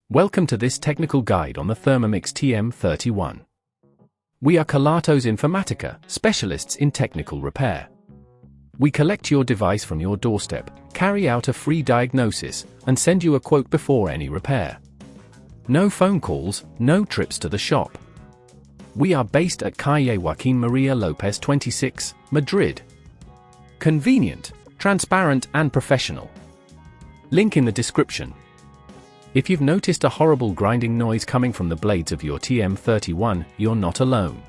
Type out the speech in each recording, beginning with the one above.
Welcome to this technical guide on the Thermomix TM31. We are Kelatos Informatica, specialists in technical repair. We collect your device from your doorstep, carry out a free diagnosis, and send you a quote before any repair. No phone calls, no trips to the shop. We are based at Calle Joaquín María López 26, Madrid. Convenient, transparent and professional. Link in the description. If you've noticed a horrible grinding noise coming from the blades of your TM31, you're not alone.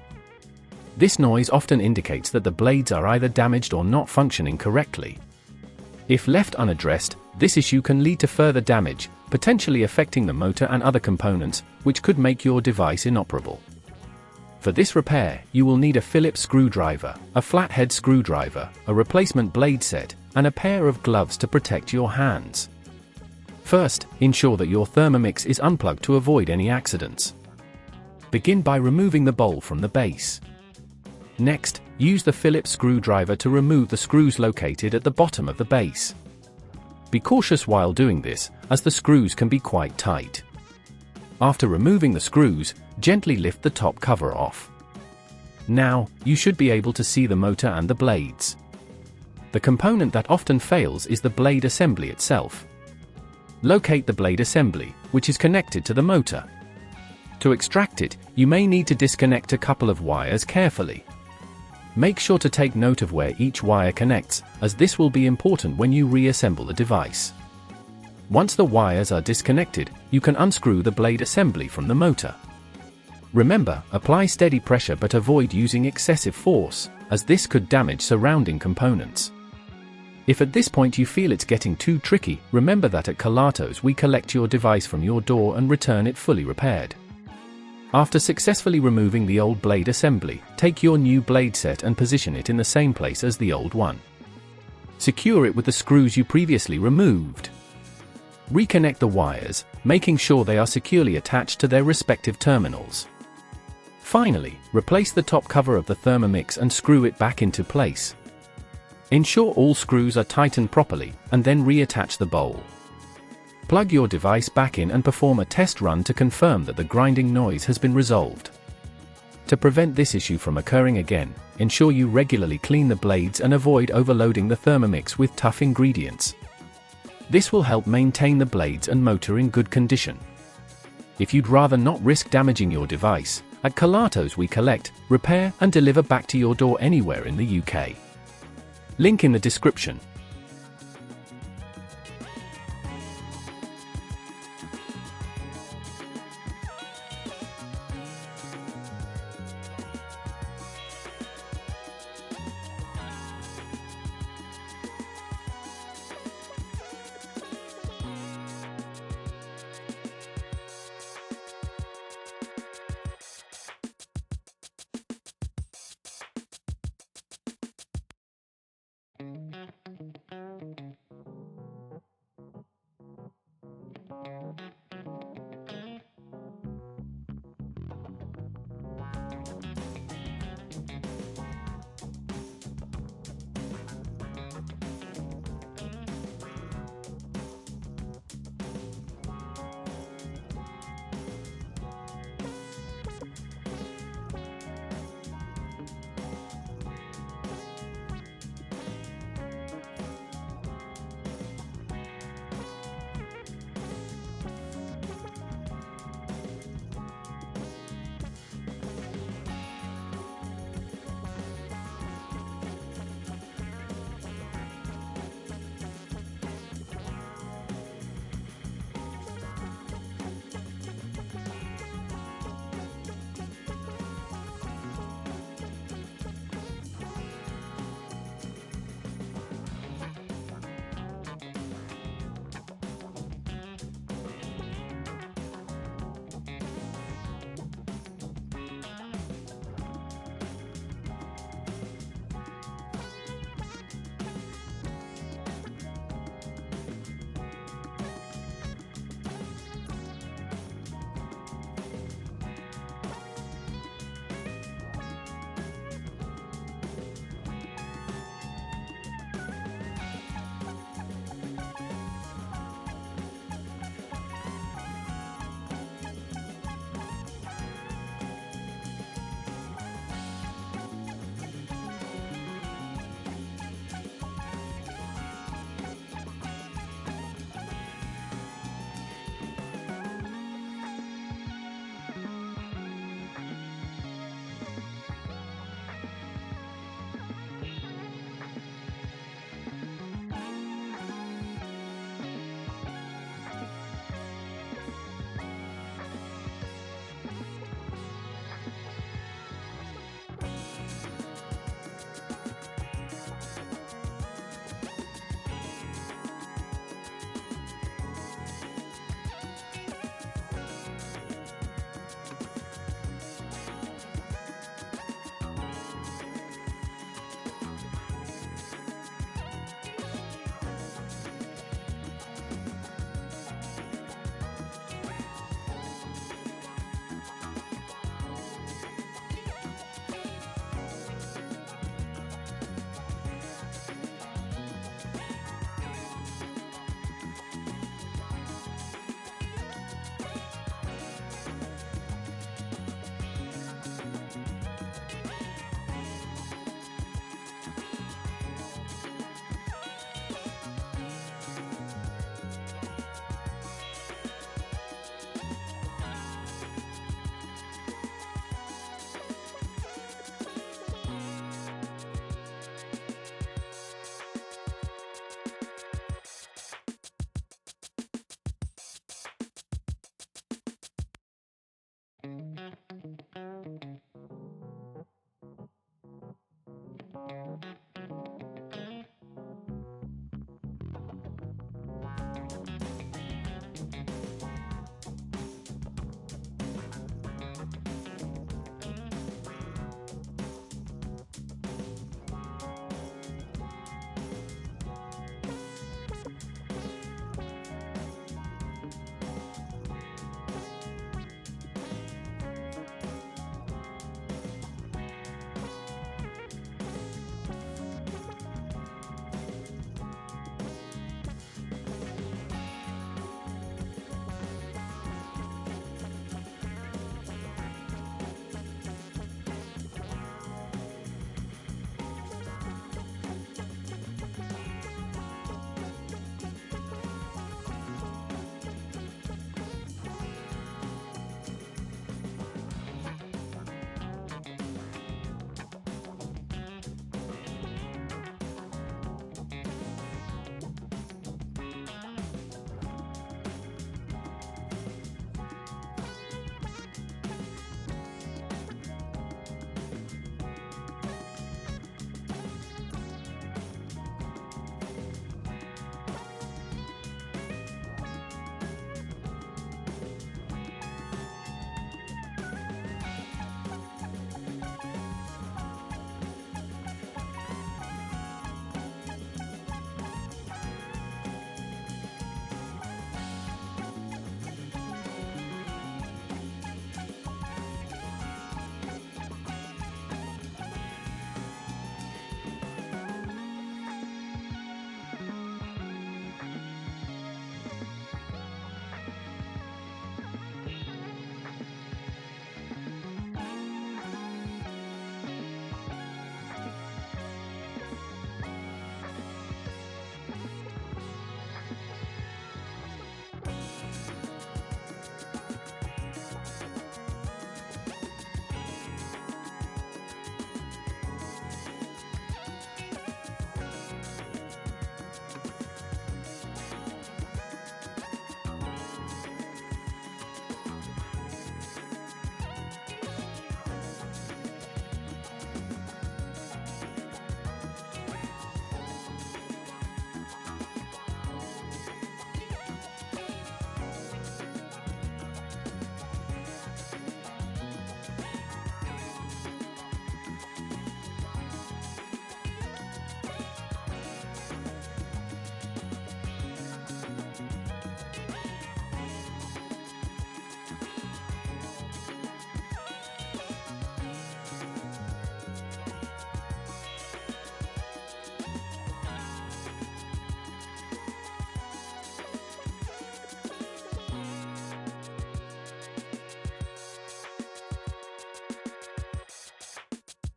This noise often indicates that the blades are either damaged or not functioning correctly. If left unaddressed, this issue can lead to further damage, potentially affecting the motor and other components, which could make your device inoperable. For this repair, you will need a Phillips screwdriver, a flathead screwdriver, a replacement blade set, and a pair of gloves to protect your hands. First, ensure that your Thermomix is unplugged to avoid any accidents. Begin by removing the bowl from the base. Next, use the Phillips screwdriver to remove the screws located at the bottom of the base. Be cautious while doing this, as the screws can be quite tight. After removing the screws, gently lift the top cover off. Now, you should be able to see the motor and the blades. The component that often fails is the blade assembly itself. Locate the blade assembly, which is connected to the motor. To extract it, you may need to disconnect a couple of wires carefully. Make sure to take note of where each wire connects, as this will be important when you reassemble the device. Once the wires are disconnected, you can unscrew the blade assembly from the motor. Remember, apply steady pressure but avoid using excessive force, as this could damage surrounding components. If at this point you feel it's getting too tricky, remember that at Kelatos we collect your device from your door and return it fully repaired. After successfully removing the old blade assembly, take your new blade set and position it in the same place as the old one. Secure it with the screws you previously removed. Reconnect the wires, making sure they are securely attached to their respective terminals. Finally, replace the top cover of the Thermomix and screw it back into place. Ensure all screws are tightened properly, and then reattach the bowl. Plug your device back in and perform a test run to confirm that the grinding noise has been resolved. To prevent this issue from occurring again, ensure you regularly clean the blades and avoid overloading the Thermomix with tough ingredients. This will help maintain the blades and motor in good condition. If you'd rather not risk damaging your device, at Kelatos we collect, repair and deliver back to your door anywhere in the UK. Link in the description.